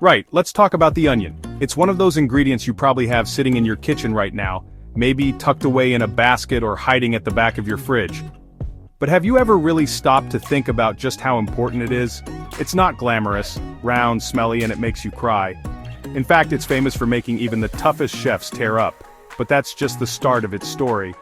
Right, let's talk about the onion. It's one of those ingredients you probably have sitting in your kitchen right now, maybe tucked away in a basket or hiding at the back of your fridge. But have you ever really stopped to think about just how important it is? It's not glamorous, round, smelly, and it makes you cry. In fact, it's famous for making even the toughest chefs tear up. But that's just the start of its story.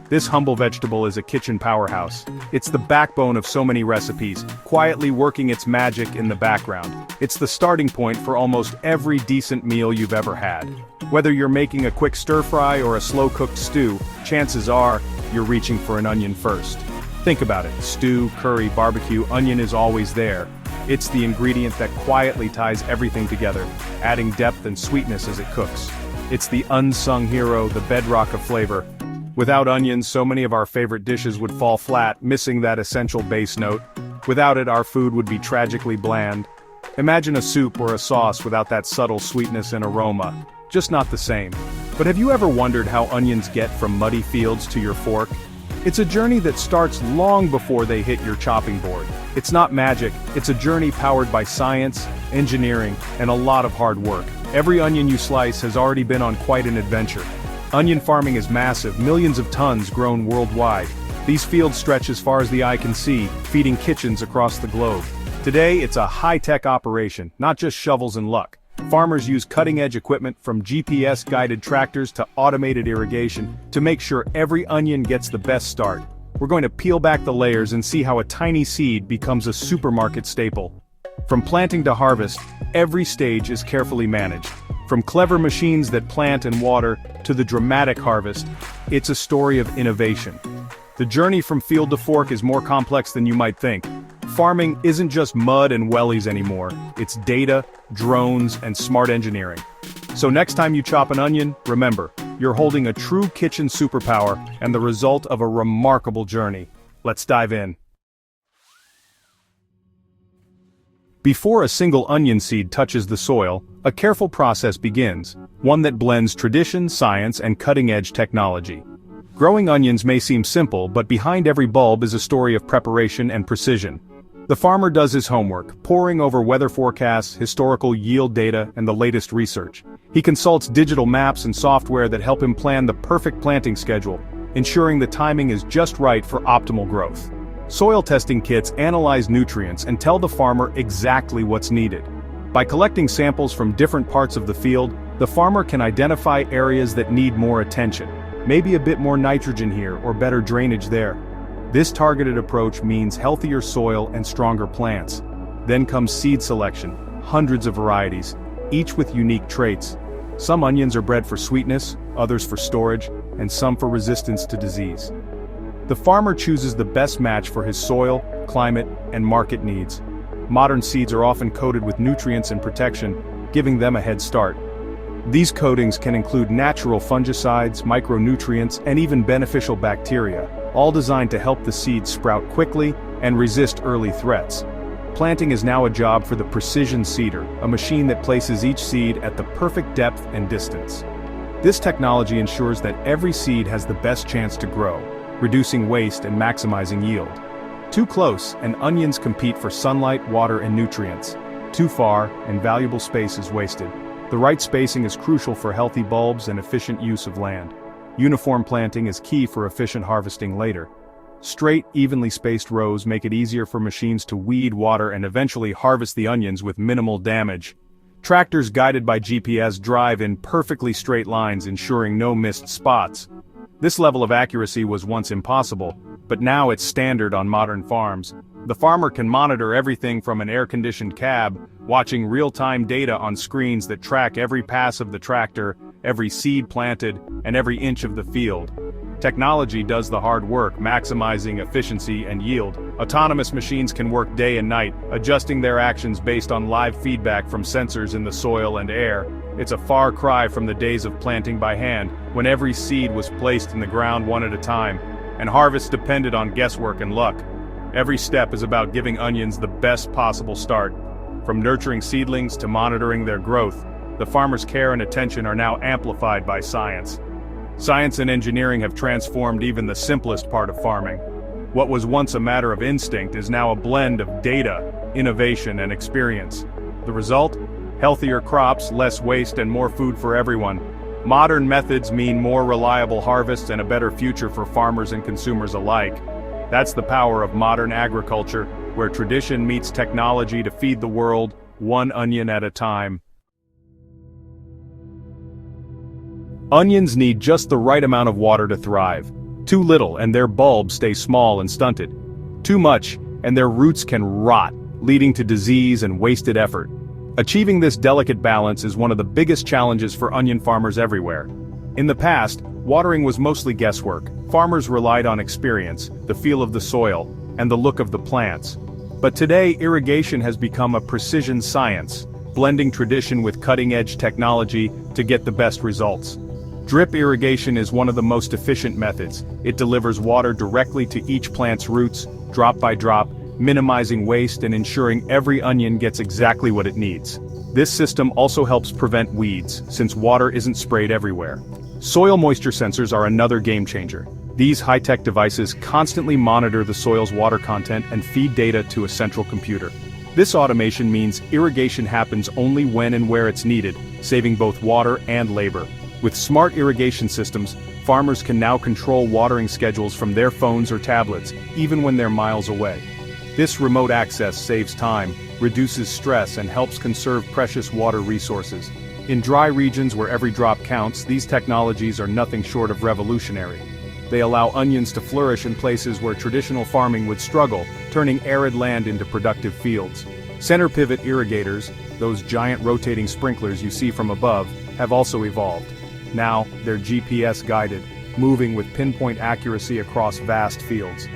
This humble vegetable is a kitchen powerhouse. It's the backbone of so many recipes, quietly working its magic in the background. It's the starting point for almost every decent meal you've ever had. Whether you're making a quick stir-fry or a slow-cooked stew, chances are you're reaching for an onion first. Think about it: stew, curry, barbecue, onion is always there. It's the ingredient that quietly ties everything together, adding depth and sweetness as it cooks. It's the unsung hero, the bedrock of flavor. Without onions, so many of our favorite dishes would fall flat, missing that essential base note. Without it, our food would be tragically bland. Imagine a soup or a sauce without that subtle sweetness and aroma. Just not the same. But have you ever wondered how onions get from muddy fields to your fork? It's a journey that starts long before they hit your chopping board. It's not magic, it's a journey powered by science, engineering, and a lot of hard work. Every onion you slice has already been on quite an adventure. Onion farming is massive, millions of tons grown worldwide. These fields stretch as far as the eye can see, feeding kitchens across the globe. Today, it's a high-tech operation, not just shovels and luck. Farmers use cutting-edge equipment from GPS-guided tractors to automated irrigation to make sure every onion gets the best start. We're going to peel back the layers and see how a tiny seed becomes a supermarket staple. From planting to harvest, every stage is carefully managed. From clever machines that plant and water to the dramatic harvest, it's a story of innovation. The journey from field to fork is more complex than you might think. Farming isn't just mud and wellies anymore, it's data, drones, and smart engineering. So next time you chop an onion, remember, you're holding a true kitchen superpower and the result of a remarkable journey. Let's dive in. Before a single onion seed touches the soil, a careful process begins, one that blends tradition, science, and cutting-edge technology. Growing onions may seem simple, but behind every bulb is a story of preparation and precision. The farmer does his homework, poring over weather forecasts, historical yield data, and the latest research. He consults digital maps and software that help him plan the perfect planting schedule, ensuring the timing is just right for optimal growth. Soil testing kits analyze nutrients and tell the farmer exactly what's needed. By collecting samples from different parts of the field, the farmer can identify areas that need more attention. Maybe a bit more nitrogen here or better drainage there. This targeted approach means healthier soil and stronger plants. Then comes seed selection, hundreds of varieties, each with unique traits. Some onions are bred for sweetness, others for storage, and some for resistance to disease. The farmer chooses the best match for his soil, climate, and market needs. Modern seeds are often coated with nutrients and protection, giving them a head start. These coatings can include natural fungicides, micronutrients, and even beneficial bacteria, all designed to help the seeds sprout quickly and resist early threats. Planting is now a job for the precision seeder, a machine that places each seed at the perfect depth and distance. This technology ensures that every seed has the best chance to grow, reducing waste and maximizing yield. Too close, and onions compete for sunlight, water, and nutrients. Too far, and valuable space is wasted. The right spacing is crucial for healthy bulbs and efficient use of land. Uniform planting is key for efficient harvesting later. Straight, evenly spaced rows make it easier for machines to weed, water, and eventually harvest the onions with minimal damage. Tractors guided by GPS drive in perfectly straight lines, ensuring no missed spots. This level of accuracy was once impossible, but now it's standard on modern farms. The farmer can monitor everything from an air-conditioned cab, watching real-time data on screens that track every pass of the tractor, every seed planted, and every inch of the field. Technology does the hard work, maximizing efficiency and yield. Autonomous machines can work day and night, adjusting their actions based on live feedback from sensors in the soil and air. It's a far cry from the days of planting by hand, when every seed was placed in the ground one at a time, and harvest depended on guesswork and luck. Every step is about giving onions the best possible start. From nurturing seedlings to monitoring their growth, the farmer's care and attention are now amplified by science. Science and engineering have transformed even the simplest part of farming. What was once a matter of instinct is now a blend of data, innovation, and experience. The result? Healthier crops, less waste and more food for everyone. Modern methods mean more reliable harvests and a better future for farmers and consumers alike. That's the power of modern agriculture, where tradition meets technology to feed the world, one onion at a time. Onions need just the right amount of water to thrive. Too little and their bulbs stay small and stunted. Too much, and their roots can rot, leading to disease and wasted effort. Achieving this delicate balance is one of the biggest challenges for onion farmers everywhere. In the past, watering was mostly guesswork. Farmers relied on experience, the feel of the soil, and the look of the plants. But today, irrigation has become a precision science, blending tradition with cutting-edge technology to get the best results. Drip irrigation is one of the most efficient methods. It delivers water directly to each plant's roots, drop by drop, minimizing waste and ensuring every onion gets exactly what it needs. This system also helps prevent weeds, since water isn't sprayed everywhere. Soil moisture sensors are another game changer. These high-tech devices constantly monitor the soil's water content and feed data to a central computer. This automation means irrigation happens only when and where it's needed, saving both water and labor. With smart irrigation systems, farmers can now control watering schedules from their phones or tablets, even when they're miles away. This remote access saves time, reduces stress and helps conserve precious water resources. In dry regions where every drop counts, these technologies are nothing short of revolutionary. They allow onions to flourish in places where traditional farming would struggle, turning arid land into productive fields. Center pivot irrigators, those giant rotating sprinklers you see from above, have also evolved. Now, they're GPS-guided, moving with pinpoint accuracy across vast fields.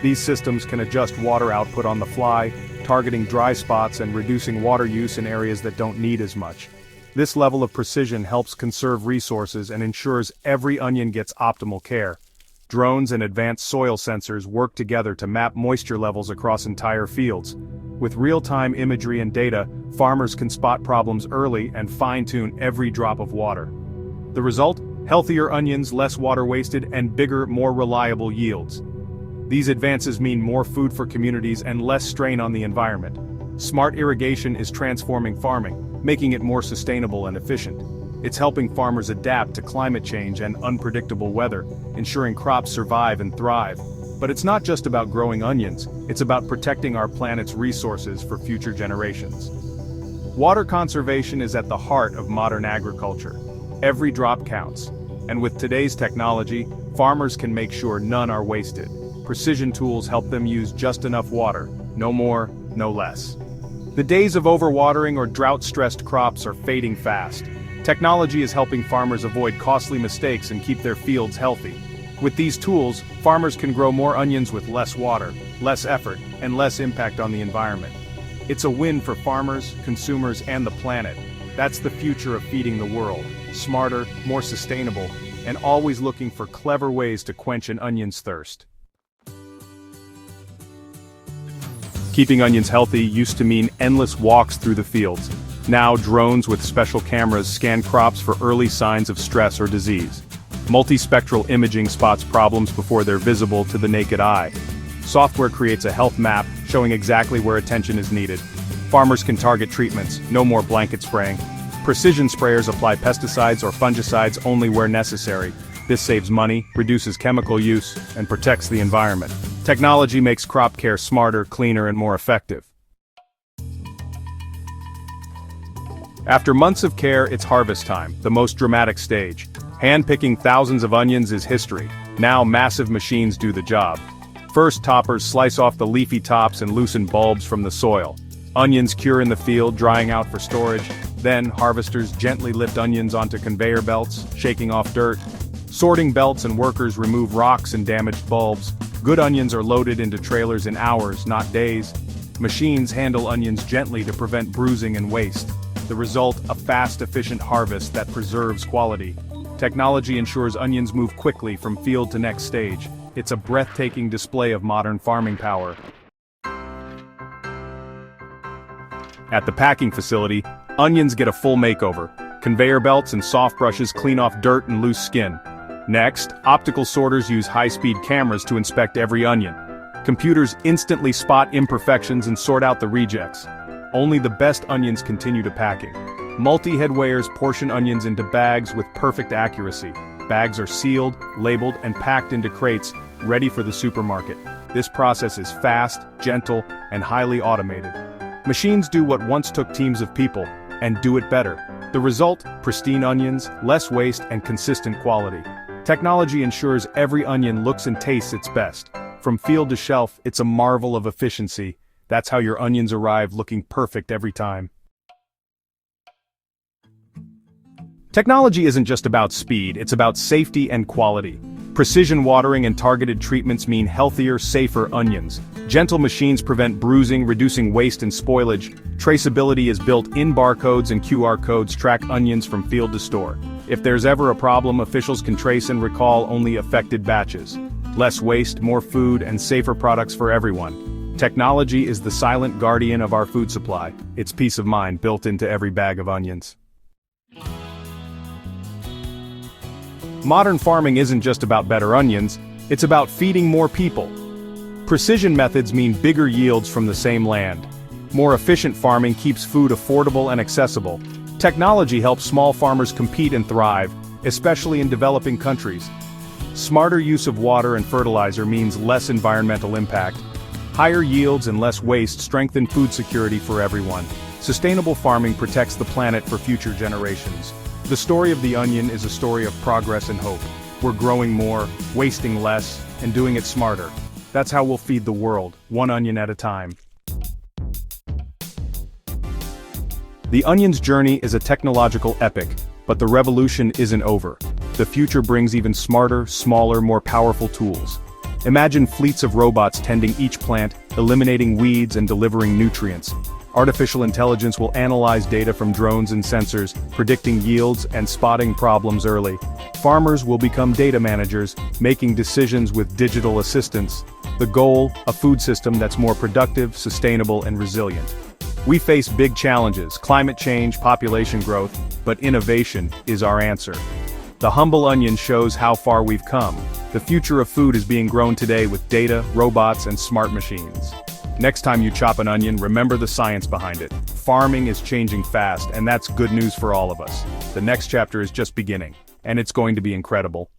These systems can adjust water output on the fly, targeting dry spots and reducing water use in areas that don't need as much. This level of precision helps conserve resources and ensures every onion gets optimal care. Drones and advanced soil sensors work together to map moisture levels across entire fields. With real-time imagery and data, farmers can spot problems early and fine-tune every drop of water. The result? Healthier onions, less water wasted, and bigger, more reliable yields. These advances mean more food for communities and less strain on the environment. Smart irrigation is transforming farming, making it more sustainable and efficient. It's helping farmers adapt to climate change and unpredictable weather, ensuring crops survive and thrive. But it's not just about growing onions, it's about protecting our planet's resources for future generations. Water conservation is at the heart of modern agriculture. Every drop counts, and with today's technology, farmers can make sure none are wasted. Precision tools help them use just enough water, no more, no less. The days of overwatering or drought-stressed crops are fading fast. Technology is helping farmers avoid costly mistakes and keep their fields healthy. With these tools, farmers can grow more onions with less water, less effort, and less impact on the environment. It's a win for farmers, consumers, and the planet. That's the future of feeding the world. Smarter, more sustainable, and always looking for clever ways to quench an onion's thirst. Keeping onions healthy used to mean endless walks through the fields. Now drones with special cameras scan crops for early signs of stress or disease. Multispectral imaging spots problems before they're visible to the naked eye. Software creates a health map showing exactly where attention is needed. Farmers can target treatments, no more blanket spraying. Precision sprayers apply pesticides or fungicides only where necessary. This saves money, reduces chemical use, and protects the environment. Technology makes crop care smarter, cleaner, and more effective. After months of care, it's harvest time, the most dramatic stage. Hand-picking thousands of onions is history. Now massive machines do the job. First, toppers slice off the leafy tops and loosen bulbs from the soil. Onions cure in the field, drying out for storage. Then, harvesters gently lift onions onto conveyor belts, shaking off dirt. Sorting belts and workers remove rocks and damaged bulbs. Good onions are loaded into trailers in hours, not days. Machines handle onions gently to prevent bruising and waste. The result, a fast, efficient harvest that preserves quality. Technology ensures onions move quickly from field to next stage. It's a breathtaking display of modern farming power. At the packing facility, onions get a full makeover. Conveyor belts and soft brushes clean off dirt and loose skin. Next, optical sorters use high-speed cameras to inspect every onion. Computers instantly spot imperfections and sort out the rejects. Only the best onions continue to packing. Multi-head weighers portion onions into bags with perfect accuracy. Bags are sealed, labeled, and packed into crates, ready for the supermarket. This process is fast, gentle, and highly automated. Machines do what once took teams of people, and do it better. The result: pristine onions, less waste, and consistent quality. Technology ensures every onion looks and tastes its best. From field to shelf, it's a marvel of efficiency. That's how your onions arrive, looking perfect every time. Technology isn't just about speed, it's about safety and quality. Precision watering and targeted treatments mean healthier, safer onions. Gentle machines prevent bruising, reducing waste and spoilage. Traceability is built in. Barcodes and QR codes track onions from field to store. If there's ever a problem, officials can trace and recall only affected batches. Less waste, more food, and safer products for everyone. Technology is the silent guardian of our food supply. It's peace of mind built into every bag of onions. Modern farming isn't just about better onions, it's about feeding more people. Precision methods mean bigger yields from the same land. More efficient farming keeps food affordable and accessible. Technology helps small farmers compete and thrive, especially in developing countries. Smarter use of water and fertilizer means less environmental impact. Higher yields and less waste strengthen food security for everyone. Sustainable farming protects the planet for future generations. The story of the onion is a story of progress and hope. We're growing more, wasting less, and doing it smarter. That's how we'll feed the world, one onion at a time. The onion's journey is a technological epic, but the revolution isn't over. The future brings even smarter, smaller, more powerful tools. Imagine fleets of robots tending each plant, eliminating weeds and delivering nutrients. Artificial intelligence will analyze data from drones and sensors, predicting yields and spotting problems early. Farmers will become data managers, making decisions with digital assistants. The goal: a food system that's more productive, sustainable, and resilient. We face big challenges: climate change, population growth, but innovation is our answer. The humble onion shows how far we've come. The future of food is being grown today with data, robots, and smart machines. Next time you chop an onion, remember the science behind it. Farming is changing fast, and that's good news for all of us. The next chapter is just beginning, and it's going to be incredible.